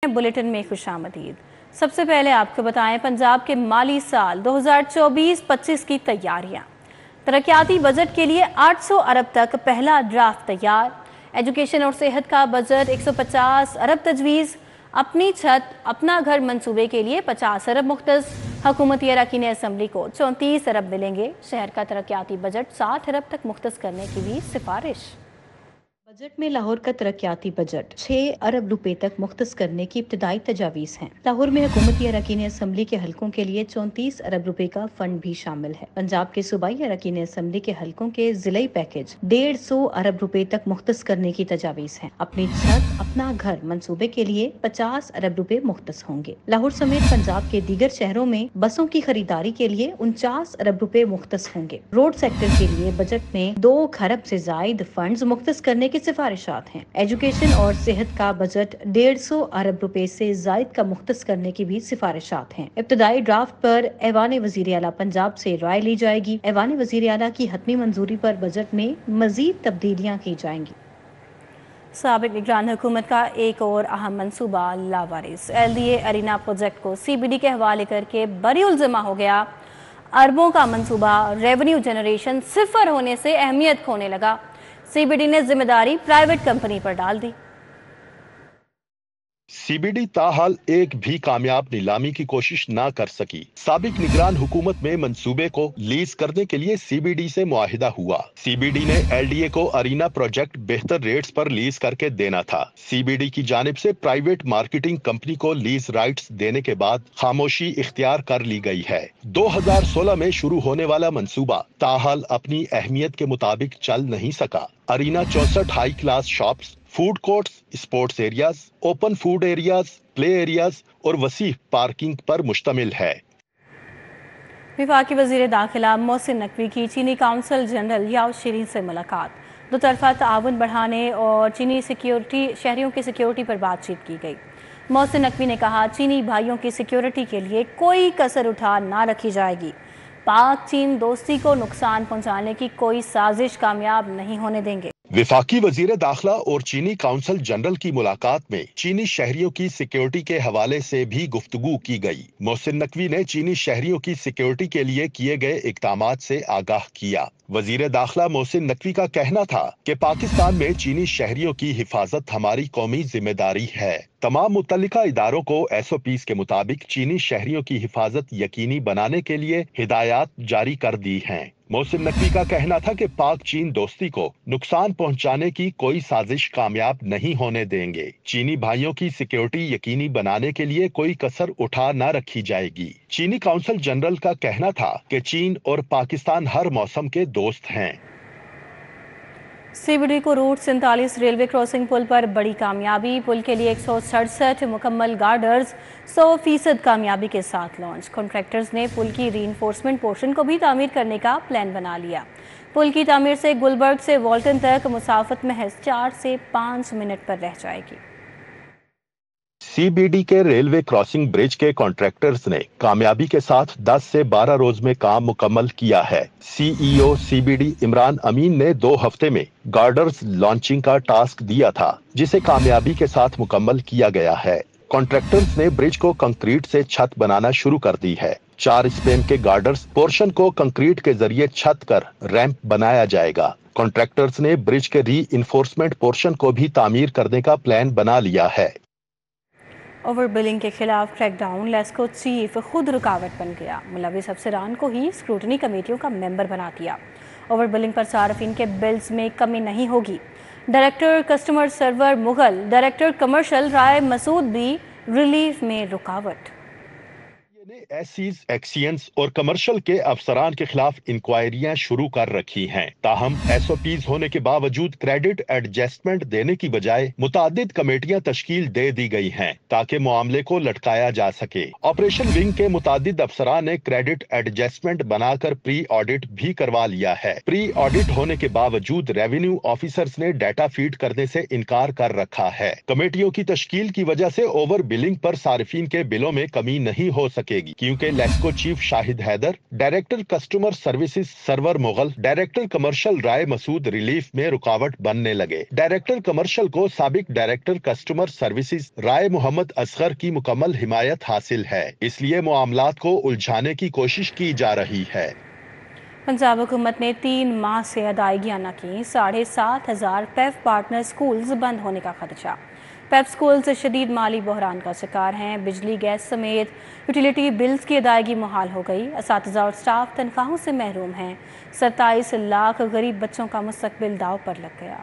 Bulletin में खुशामदीद। सबसे पहले आपको बताएं पंजाब के माली साल 2024-25 की तैयारियां। तरक्याती बजट के लिए 800 अरब तक पहला ड्राफ्ट तैयार। एजुकेशन और सेहत का बजट 150 अरब तजवीज़। अपनी छत अपना घर मंसूबे के लिए 50 अरब मुख्तस। हुकूमती अरकान असम्बली को 34 अरब मिलेंगे। शहर का तरक्याती बजट 60 अरब तक मुख्तस करने की भी सिफारिश। बजट में लाहौर का तरक्याती बजट 6 अरब रुपए तक मुख्तस करने की इब्तदाई तजावीज़ हैं। लाहौर में हुकूमती अरकान असम्बली के हलकों के लिए 34 अरब रुपए का फंड भी शामिल है। पंजाब के सूबाई अरकान असम्बली के हलकों के जिलाई पैकेज 150 अरब रुपए तक मुख्तस करने की तजावीज़ हैं। अपनी छत अपना घर मंसूबे के लिए 50 अरब रुपए मुख्तस होंगे। लाहौर समेत पंजाब के दीगर शहरों में बसों की खरीदारी के लिए 49 अरब रुपए मुख्तस होंगे। रोड सेक्टर के लिए बजट में 2 खरब से जायद फंड मुख्तस करने की सिफारिशात हैं। एजुकेशन और सेहत का बजट 150 अरब रुपए से जायद का मुख्तस करने की भी सिफारिशात हैं। इब्तदाई ड्राफ्ट पर ऐवान वज़ीर आला पंजाब से राय ली जाएगी। ऐवान वज़ीर आला की हतमी मंजूरी पर बजट में मजीद तब्दीलियां की जाएंगी। साबिक निगरान हुकूमत का एक और अहम मंसूबा लावारिस। LDA अरीना प्रोजेक्ट को CBD के हवाले करके बरीउल ज़िम्मा हो गया। अरबों का मंसूबा रेवेन्यू जनरेशन सिफर होने से अहमियत खोने लगा। CBD ने जिम्मेदारी प्राइवेट कंपनी पर डाल दी। CBD ताहाल एक भी कामयाब नीलामी की कोशिश ना कर सकी। साबिक निगरान हुकूमत में मंसूबे को लीज करने के लिए CBD से मुआहिदा हुआ। CBD ने LDA को अरीना प्रोजेक्ट बेहतर रेट्स पर लीज करके देना था। CBD की जानिब से प्राइवेट मार्केटिंग कंपनी को लीज राइट्स देने के बाद खामोशी इख्तियार कर ली गई है। 2016 में शुरू होने वाला मंसूबा ताहाल अपनी अहमियत के मुताबिक चल नहीं सका। Arena 64 high class shops, food courts, sports areas, open food areas, play areas और वसी पार्किंग पर मुश्तमिल है। वफाकी वज़ीर दाखिला मोहसिन नकवी की चीनी काउंसिल जनरल याओ शीरीन से मुलाकात। दो तरफा ताउन बढ़ाने और चीनी शहरियों की सिक्योरिटी पर बातचीत की गई। मोहसिन नकवी ने कहा, चीनी भाइयों की सिक्योरिटी के लिए कोई कसर उठा ना रखी जाएगी। पाक चीन दोस्ती को नुकसान पहुंचाने की कोई साजिश कामयाब नहीं होने देंगे। वफाकी वजीर दाखिला और चीनी काउंसिल जनरल की मुलाकात में चीनी शहरियों की सिक्योरिटी के हवाले से भी गुफ्तगू की गई। मोहसिन नकवी ने चीनी शहरियों की सिक्योरिटी के लिए किए गए इक़दामात से आगाह किया। वजीर दाखिला मोहसिन नकवी का कहना था कि पाकिस्तान में चीनी शहरियों की हिफाजत हमारी कौमी जिम्मेदारी है। तमाम मुतल्लिका इदारों को SOPs के मुताबिक चीनी शहरियों की हिफाजत यकीनी बनाने के लिए हिदायत जारी कर दी हैं। मोहसिन नकवी का कहना था कि पाक चीन दोस्ती को नुकसान पहुंचाने की कोई साजिश कामयाब नहीं होने देंगे। चीनी भाइयों की सिक्योरिटी यकीनी बनाने के लिए कोई कसर उठा न रखी जाएगी। चीनी काउंसिल जनरल का कहना था कि चीन और पाकिस्तान हर मौसम के दोस्त हैं। CBD को रूट 47 रेलवे क्रॉसिंग पुल पर बड़ी कामयाबी। पुल के लिए 167 मुकम्मल गार्डर्स 100% कामयाबी के साथ लॉन्च। कॉन्ट्रैक्टर्स ने पुल की रीइंफोर्समेंट पोर्शन को भी तामीर करने का प्लान बना लिया। पुल की तामीर से गुलबर्ग से वॉल्टन तक मुसाफत महज 4 से 5 मिनट पर रह जाएगी। CBD के रेलवे क्रॉसिंग ब्रिज के कॉन्ट्रैक्टर्स ने कामयाबी के साथ 10 से 12 रोज में काम मुकम्मल किया है। CEO CBD इमरान अमीन ने 2 हफ्ते में गार्डर्स लॉन्चिंग का टास्क दिया था, जिसे कामयाबी के साथ मुकम्मल किया गया है। कॉन्ट्रैक्टर्स ने ब्रिज को कंक्रीट से छत बनाना शुरू कर दी है। 4 स्पेन के गार्डर्स पोर्शन को कंक्रीट के जरिए छत कर रैंप बनाया जाएगा। कॉन्ट्रैक्टर्स ने ब्रिज के री इन्फोर्समेंट पोर्शन को भी तामीर करने का प्लान बना लिया है। ओवर बिलिंग के खिलाफ क्रैकडाउन, लेस्को चीफ खुद रुकावट बन गया। मुलविस अफसरान को ही स्क्रूटनी कमेटियों का मेंबर बना दिया। ओवर बिलिंग पर सार्फिन के बिल्स में कमी नहीं होगी। Director customer Sarwar Mughal, director commercial Rai Masood भी रिलीफ में रुकावट। एसीज, एक्सियंस और कमर्शियल के अफसरान के खिलाफ इंक्वायरियां शुरू कर रखी हैं। ताहम SOPs होने के बावजूद क्रेडिट एडजस्टमेंट देने की बजाय मुतादिद कमेटियां तश्कील दे दी गई हैं ताकि मामले को लटकाया जा सके। ऑपरेशन विंग के मुतादिद अफसरान ने क्रेडिट एडजस्टमेंट बनाकर प्री ऑडिट भी करवा लिया है। प्री ऑडिट होने के बावजूद रेवेन्यू ऑफिसर्स ने डाटा फीड करने से इनकार कर रखा है। कमेटियों की तश्कील की वजह से ओवर बिलिंग पर सार्फिन के बिलों में कमी नहीं हो सके। सकेगी, क्योंकि LESCO chief Shahid Haider, director customer services Sarwar Mughal, director commercial Rai Masood relief में रुकावट बनने लगे। डायरेक्टर कमर्शियल को साबिक director customer services Rai Mohammad Asghar की मुकम्मल हिमायत हासिल है, इसलिए मामलात को उलझाने की कोशिश की जा रही है। पंजाब हुकूमत ने 3 माह से अदायगियां न की, 7,500 पेफ पार्टनर स्कूल्स बंद होने का खदशा। पेफ स्कूल्स शदीद माली बहरान का शिकार हैं। बिजली गैस समेत यूटिलिटी बिल्स की अदायगी मुहाल हो गई। असातिज़ा और स्टाफ तनख्वाहों से महरूम हैं। 27 लाख गरीब बच्चों का मुस्तकबिल दाव पर लग गया।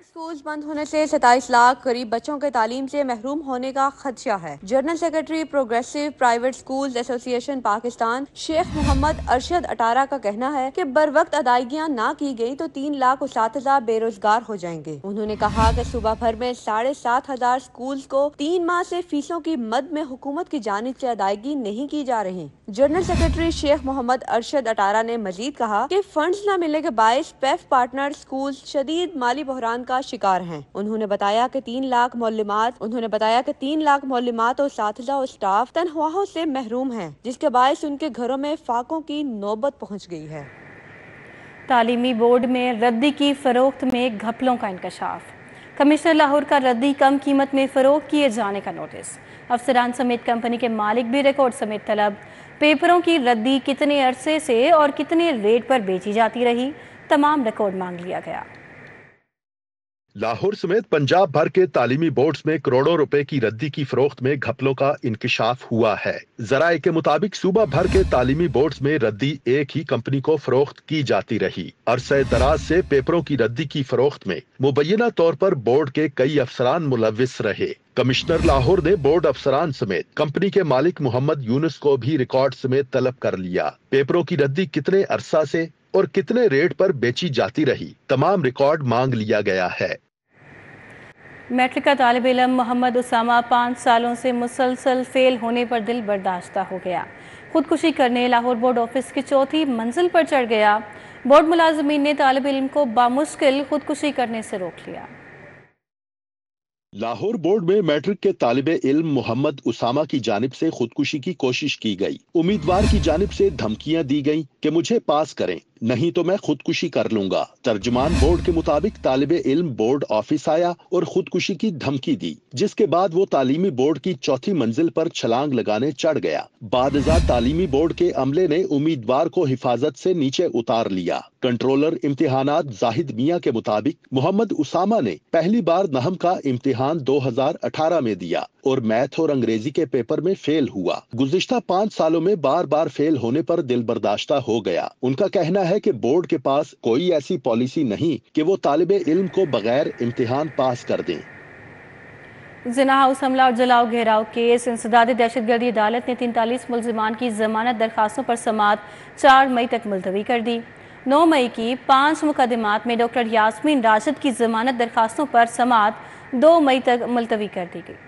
स्कूल्स बंद होने से 27 लाख गरीब बच्चों के तालीम से महरूम होने का खदशा है। General secretary progressive private schools association Pakistan Sheikh Mohammad Arshad Atara का कहना है कि बर वक्त अदायगियां ना की गई तो 3 लाख उसातिज़ा बेरोजगार हो जाएंगे। उन्होंने कहा कि सूबा भर में 7,500 स्कूल्स को 3 माह से फीसों की मद में हुकूमत की जानिब से अदायगी नहीं की जा रही। जनरल सेक्रेटरी शेख मोहम्मद अरशद अटारा ने मजीद कहा कि फंड्स न मिलने के बायस पेफ पार्टनर स्कूल शदीद माली बहरान का शिकार हैं। उन्होंने बताया कि 3 लाख मौलिमात और असातिज़ा और स्टाफ तनख्वाहों से महरूम हैं, जिसके बायस उनके घरों में फाकों की नौबत पहुंच गई है। तालीमी बोर्ड में रद्दी की फरोख्त में घपलों का इंकशाफ। कमिश्नर लाहौर का रद्दी कम कीमत में फरोख्त किए जाने का नोटिस। अफसरान समेत कंपनी के मालिक भी रिकॉर्ड समेत तलब। पेपरों की रद्दी कितने अरसे से और कितने रेट पर बेची जाती रही, तमाम रिकॉर्ड मांग लिया गया। लाहौर समेत पंजाब भर के तालीमी बोर्ड्स में करोड़ों रुपए की रद्दी की फरोख्त में घपलों का इंकशाफ हुआ है। जराये के मुताबिक सूबा भर के तालीमी बोर्ड्स में रद्दी एक ही कंपनी को फरोख्त की जाती रही। अरसे दराज से पेपरों की रद्दी की फरोख्त में मुबैना तौर पर बोर्ड के कई अफसरान मुलव्विस रहे। कमिश्नर लाहौर ने बोर्ड अफसरान समेत कंपनी के मालिक मोहम्मद यूनुस को भी रिकॉर्ड समेत तलब कर लिया। पेपरों की रद्दी कितने अरसा से और कितने रेट पर बेची जाती रही, तमाम रिकॉर्ड मांग लिया गया है। मैट्रिक का तालिब इल्म मोहम्मद उसामा 5 सालों से मुसलसल फेल होने पर दिल बर्दाश्ता हो गया। खुदकुशी करने लाहौर बोर्ड ऑफिस की 4थी मंजिल पर चढ़ गया। बोर्ड मुलाजमीन ने तालिब इल्म को बामुश्किल खुदकुशी करने से रोक लिया। लाहौर बोर्ड में मैट्रिक के तालिबे इल्म मोहम्मद उसामा की जानिब से खुदकुशी की कोशिश की गई। उम्मीदवार की जानिब से धमकियां दी गईं कि मुझे पास करें, नहीं तो मैं खुदकुशी कर लूंगा। तर्जमान बोर्ड के मुताबिक तालिबे इल्म बोर्ड ऑफिस आया और खुदकुशी की धमकी दी, जिसके बाद वो तालीमी बोर्ड की 4थी मंजिल पर छलांग लगाने चढ़ गया। बादशाह तालीमी बोर्ड के अमले ने उम्मीदवार को हिफाजत से नीचे उतार लिया। कंट्रोलर इम्तिहानात जाहिद मियां के मुताबिक मोहम्मद उसामा ने पहली बार नहम का इम्तिहान 2018 में दिया और मैथ और अंग्रेजी के पेपर में फेल हुआ। गुज़िश्ता 5 सालों में बार बार फेल होने पर दिल बर्दाश्ता हो गया। उनका कहना है कि बोर्ड के पास कोई ऐसी पॉलिसी नहीं कि वो तालिबे इल्म को बगैर इम्तिहान पास कर दें। जिना हाउस हमला और जलाओ घेराव केस। इंसदादी दहशतगर्दी अदालत ने 43 मुल्जिमान की जमानत दरखास्तों पर समाअत 4 मई तक मुलतवी कर दी। 9 मई की 5 मुकदमात में डॉक्टर यास्मीन राशिद की जमानत दरखास्तों पर समाअत 2 मई तक मुलतवी कर दी गई।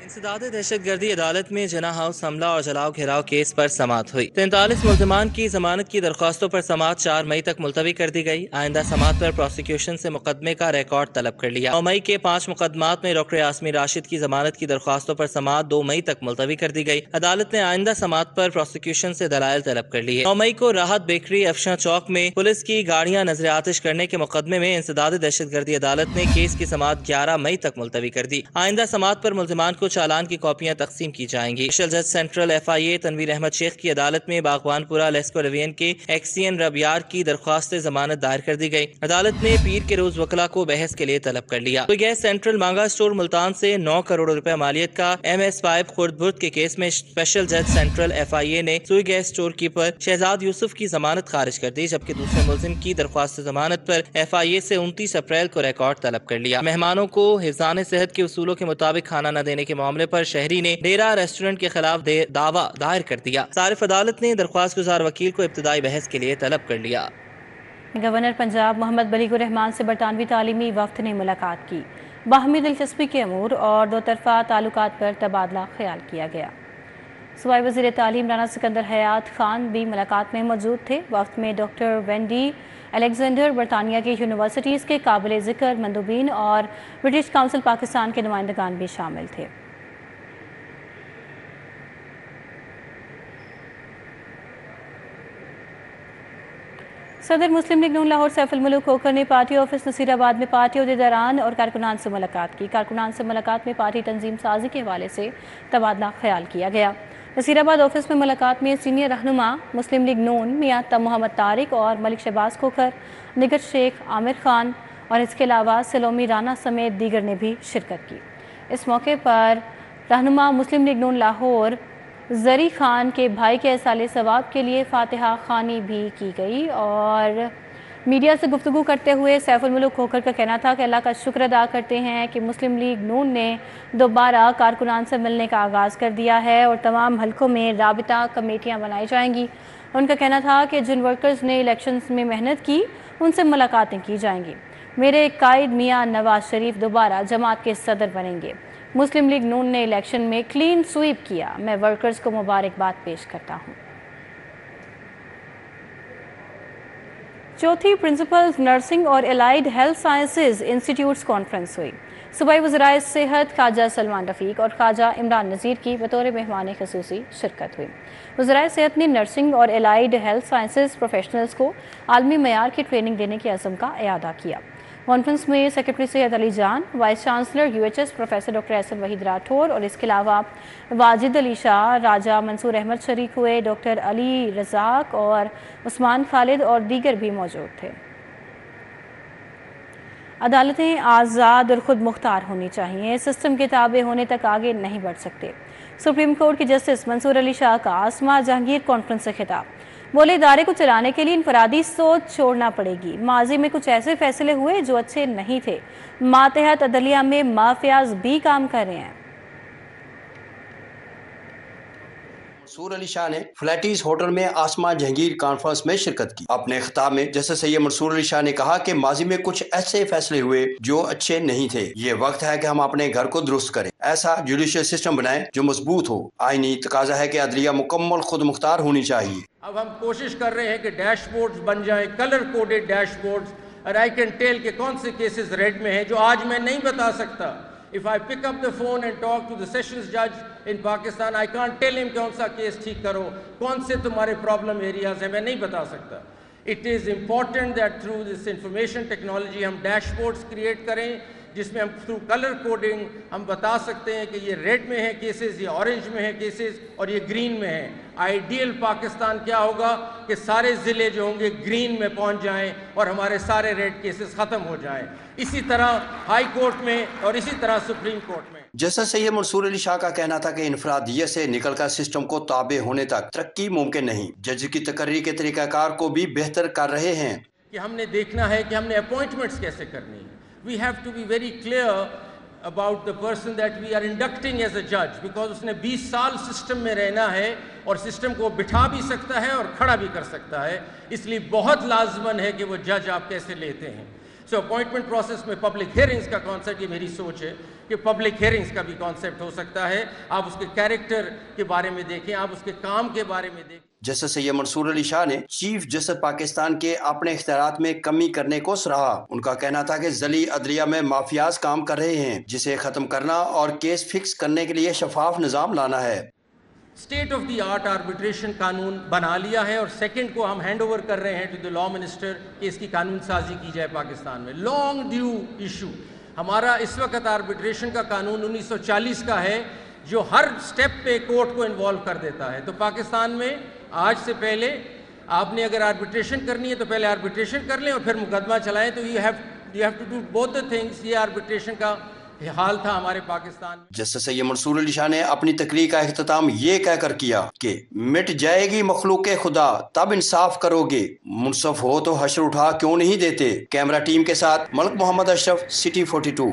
इंसदाद दहशतगर्दी अदालत में जना हाउस हमला और जलाओ घेराव केस पर समाअत हुई। 43 मुल्जिमान की जमानत की दरख्वास्तों पर समाअत 4 मई तक मुलतवी कर दी गई। आइंदा समाअत पर प्रोसिक्यूशन से मुकदमे का रिकॉर्ड तलब कर लिया। 9 मई के 5 मुकदमात में डॉक्टर यास्मीन राशिद की जमानत की दरख्वास्तों पर समाअत 2 मई तक मुलतवी कर दी गई। अदालत ने आइंदा समाअत पर प्रोसिक्यूशन से दलाइल तलब कर लिए। 9 मई को राहत बेकरी अफशा चौक में पुलिस की गाड़ियां नजर आतिश करने के मुकदमे में इंसदाद दहशतगर्दी अदालत ने केस की समाअत 11 मई तक मुलतवी कर दी। आइंदा समाअत पर मुल्जिमान को चालान की कॉपियां तकसीम की जाएंगी। स्पेशल जज सेंट्रल FIA तनवीर अहमद शेख की अदालत में बागवानपुरा लेस्को डिवीजन के एक्सियन रबियार की दरख्वास्त जमानत दायर कर दी गई। अदालत ने पीर के रोज वकला को बहस के लिए तलब कर लिया। तो गैस सेंट्रल मांगा स्टोर मुल्तान से 9 करोड़ रुपए मालियत का MS पाइप खुर्द-बुर्द के केस में स्पेशल जज सेंट्रल FIA ने Sui gas store keeper Shahzad Yusuf की जमानत खारिज कर दी, जबकि दूसरे मुल्जिम की दरख्वास्त जमानत पर FIA से 29 अप्रैल को रिकॉर्ड तलब कर लिया। मेहमानों को हिफ्ज़ान सेहत के उसूलों के मुताबिक खाना न देने के मामले पर शहरी ने डेरा रेस्टोरेंट के खिलाफ दावा दायर कर दिया। सारिफ अदालत ने दरख्वास्त गुजार वकील को इब्तिदाई बहस के लिए तलब कर लिया। गवर्नर पंजाब मोहम्मद बलीगुर रहमान से बरतानवी तालीमी वफ्द ने मुलाकात की। बाहमी दिलचस्पी के अमूर और दो तरफा ताल्लुकात पर तबादला ख्याल किया गया। सूबाई वज़ीर तालीम राना सिकंदर हयात खान भी मुलाकात में मौजूद थे। वफ्द में डॉक्टर वेंडी अलेक्जेंडर, बरतानिया की यूनिवर्सिटीज़ के काबिल ज़िक्र मंदूबीन और ब्रिटिश काउंसिल पाकिस्तान के नुमाइंदगान भी शामिल थे। صدر مسلم لیگ نون لاہور سیف الملک کھوکھر نے پارٹی آفس نصیرآباد میں پارٹی عہدیداران اور کارکنان سے ملاقات کی۔ کارکنان سے ملاقات میں پارٹی تنظیم سازی کے حوالے سے تبادلہ خیال کیا گیا۔ نصیرآباد آفس میں ملاقات میں سینئر رہنما مسلم لیگ نون میاں محمد طارق اور ملک شہباز کھوکھر، نگر شیخ عامر خان اور اس کے علاوہ سلومی رانا سمیت دیگر نے بھی شرکت کی۔ اس موقع پر رہنما مسلم لیگ نون لاہور زری خان کے بھائی کے ایصال ثواب کے لیے فاتحہ خوانی بھی کی گئی اور میڈیا سے گفتگو کرتے ہوئے سیف الملک کھوکھر کا کہنا تھا کہ اللہ کا شکر ادا کرتے ہیں کہ مسلم لیگ نون نے دوبارہ کارکنان سے ملنے کا آغاز کر دیا ہے اور تمام حلقوں میں رابطہ کمیٹیاں بنائی جائیں گی۔ ان کا کہنا تھا کہ جن ورکرز نے الیکشنز میں محنت کی ان سے ملاقاتیں کی جائیں گی۔ میرے قائد میاں نواز شریف دوبارہ جماعت کے صدر بنیں گے۔ مسلم لیگ نون نے الیکشن میں کلین سویپ کیا، میں ورکرز کو مبارکباد پیش کرتا ہوں۔ چوتھی پرنسپلز نرسنگ اور allied health sciences institutes conference ہوئی۔ صوبائی وزرائے صحت خواجہ سلمان رفیق اور خواجہ عمران نذیر کی بطور مہمان خصوصی شرکت ہوئی۔ وزرائے صحت نے نرسنگ اور الائیڈ ہیلتھ سائنسز پروفیشنلز کو عالمی معیار کی ٹریننگ دینے کے عزم کا اعادہ کیا۔ کانفرنس میں سیکرٹری صحت Ali Jan, vice chancellor UHS professor doctor Ahsan Waheed Rathore اور اس کے علاوہ واجد علی شاہ، راجہ منصور احمد شریک ہوئے، ڈاکٹر علی رزاق اور عثمان خالد اور دیگر بھی موجود تھے۔ عدالتیں آزاد اور خود مختار ہونی چاہیے، سسٹم کے تابع ہونے تک آگے نہیں بڑھ سکتے۔ سپریم کورٹ کی جسٹس منصور علی شاہ کا آسما جہانگیر کانفرنس سے خطاب۔ بولے ادارے کو چلانے کے لیے انفرادی سوچ چھوڑنا پڑے گی۔ ماضی میں کچھ ایسے فیصلے ہوئے جو اچھے نہیں تھے۔ ماتحت عدلیہ میں مافیاز بھی کام کر رہے ہیں۔ منصور علی شاہ نے فلیٹیز ہوٹل میں آسما جہانگیر کانفرنس میں شرکت کی۔ اپنے خطاب میں جسٹس سید منصور علی شاہ نے کہا کہ ماضی میں کچھ ایسے فیصلے ہوئے جو اچھے نہیں تھے۔ یہ وقت ہے کہ ہم اپنے گھر کو درست کریں، ایسا جوڈیشل سسٹم بنائیں جو مضبوط ہو۔ آئینی تقاضا ہے کہ عدلیہ مکمل خود مختار ہونی چاہیے۔ اب ہم کوشش کر رہے ہیں کہ ڈیش بورڈز بن جائیں، کلر کوڈڈ ڈیش بورڈز، اور آئی کین ٹیل کہ کون سے کیسز ریڈ میں ہیں جو آج میں نہیں بتا سکتا۔ If I pick up the phone and talk to the sessions judge in Pakistan, I can't tell him کون سا کیس ٹھیک کرو، کون سے تمہارے پرابلم ایریاز ہیں، میں نہیں بتا سکتا۔ It is important that through this information technology ہم ڈیش بورڈز کریٹ کریں جس میں ہم تھرو کلر کوڈنگ ہم بتا سکتے ہیں کہ یہ ریڈ میں ہے کیسز، یہ اورنج میں ہے کیسز اور یہ گرین میں ہے۔ آئیڈیل پاکستان کیا ہوگا کہ سارے ضلع جو ہوں گے گرین میں پہنچ جائیں اور ہمارے سارے ریڈ کیسز ختم ہو جائیں۔ اسی طرح ہائی کورٹ میں اور اسی طرح سپریم کورٹ میں۔ جسٹس سید منصور علی شاہ کا کہنا تھا کہ انفرادیت سے نکل کر سسٹم کو تابع ہونے تک ترقی ممکن نہیں۔ جج کی تقرری کے طریقہ کار کو بھی بہتر کر رہے ہیں کہ ہم نے دیکھنا ہے کہ ہم نے اپوائنٹمنٹس کیسے کرنی ہے۔ We have to be very clear about the person that we are inducting as a judge, because اس نے 20 سال سسٹم میں رہنا ہے اور سسٹم کو بٹھا بھی سکتا ہے اور کھڑا بھی کر سکتا ہے، اس لیے بہت لازمن ہے کہ وہ جج آپ کیسے لیتے ہیں۔ سو اپوائنٹمنٹ پروسیس میں پبلک ہیئرنگز کا کانسیپٹ، یہ میری سوچ ہے کہ پبلک ہیئرنگز کا بھی کانسیپٹ ہو سکتا ہے۔ آپ اس کے کیریکٹر کے بارے میں دیکھیں، آپ اس کے کام کے بارے میں دیکھیں۔ جسٹس سید منصور علی شاہ نے چیف جسٹس پاکستان کے اپنے اختیارات میں کمی کرنے کو سراہا۔ ان کا کہنا تھا کہ ذیلی عدلیہ میں مافیاز کام کر رہے ہیں، جسے ختم کرنا اور کیس فکس کرنے کے لیے شفاف نظام لانا ہے۔ State of the art arbitration قانون بنا لیا ہے اور سیکنڈ کو ہم ہینڈ اوور کر رہے ہیں ٹو دی لا منسٹر کہ اس کی قانون سازی کی جائے پاکستان میں۔ لانگ ڈیو ایشو ہمارا اس وقت آربیٹریشن کا قانون 1940 کا ہے جو ہر سٹیپ پہ کورٹ کو انوالو کر دیتا ہے۔ تو پاکستان میں آج سے پہلے آپ نے اگر آربیٹریشن کرنی ہے تو پہلے آربیٹریشن کر لیں اور پھر مقدمہ چلائیں، تو you have to do both the things. یہ آربیٹریشن کا حال تھا ہمارے پاکستان میں۔ جسٹس سید منصور علی شاہ نے اپنی تقریر کا اختتام یہ کہہ کر کیا کہ مٹ جائے گی مخلوق خدا تب انصاف کرو گے، منصف ہو تو حشر اٹھا کیوں نہیں دیتے۔ کیمرہ ٹیم کے ساتھ ملک محمد اشرف، سٹی 42۔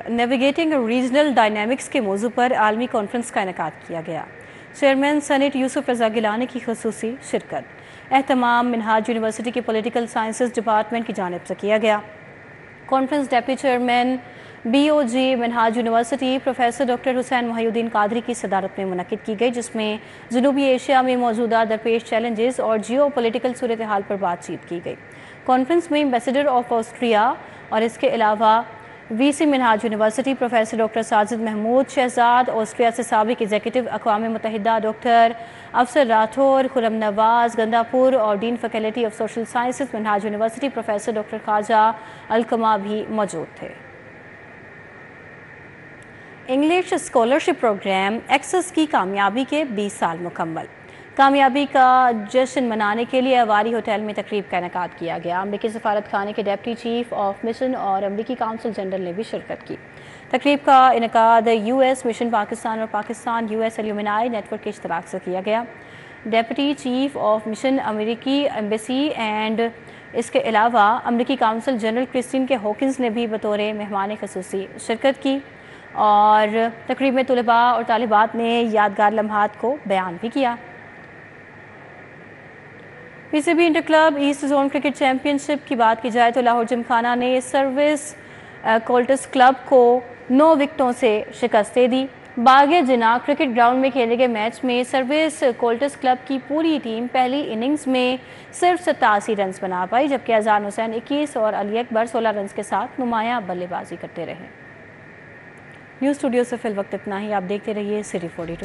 نیویگیٹنگ ریجنل ڈائنامکس کے موضوع پر عالمی کانفرنس کا انعقاد کیا گیا۔ چیئرمین سینٹ یوسف رضا گیلانی کی خصوصی شرکت۔ اہتمام منہاج یونیورسٹی کے پولیٹیکل سائنسز ڈپارٹمنٹ کی جانب سے کیا گیا۔ کانفرنس ڈیپٹی چیئرمین BOG منہاج یونیورسٹی پروفیسر ڈاکٹر حسین محی الدین قادری کی صدارت میں منعقد کی گئی، جس میں جنوبی ایشیا میں موجودہ درپیش چیلنجز اور جیو پولیٹیکل صورتحال پر بات چیت کی گئی۔ کانفرنس میں ایمبیسڈر آف آسٹریا اور اس کے علاوہ VC Minhaj university professor doctor Sajid Mahmood Shahzad, Austria سے سابق ایگزیکٹو اقوام متحدہ ڈاکٹر افسر راٹھور، خرم نواز گنداپور اور dean faculty of social sciences Minhaj university professor doctor Khawaja Alqama بھی موجود تھے۔ انگلش اسکالرشپ پروگرام ایکسس کی کامیابی کے 20 سال مکمل۔ کامیابی کا جشن منانے کے لیے اواری ہوٹل میں تقریب کا انعقاد کیا گیا۔ امریکی سفارت خانے کے ڈپٹی چیف آف مشن اور امریکی کونسل جنرل نے بھی شرکت کی۔ تقریب کا انعقاد US مشن پاکستان اور Pakistan US alumni network کے اشتراک سے کیا گیا۔ ڈپٹی چیف آف مشن امریکی ایمبیسی اینڈ اس کے علاوہ امریکی کونسل جنرل کرسٹین کے ہوکنز نے بھی بطور مہمان خصوصی شرکت کی اور تقریب میں طلباء اور طالبات نے یادگار لمحات کو بیان بھی کیا۔ PCB inter club east zone cricket championship کی بات کی جائے تو لاہور جمخانہ نے سروس کولٹس کلب کو 9 وکٹوں سے شکست دے دی۔ باغ جناح کرکٹ گراؤنڈ میں کھیلے گئے میچ میں سروس کولٹس کلب کی پوری ٹیم پہلی اننگز میں صرف 87 رنز بنا پائی، جبکہ اذان حسین 21 اور علی اکبر 16 رنز کے ساتھ نمایاں بلے بازی کرتے رہے۔ نیوز اسٹوڈیو سے فی الوقت اتنا ہی، آپ دیکھتے رہیے City 42۔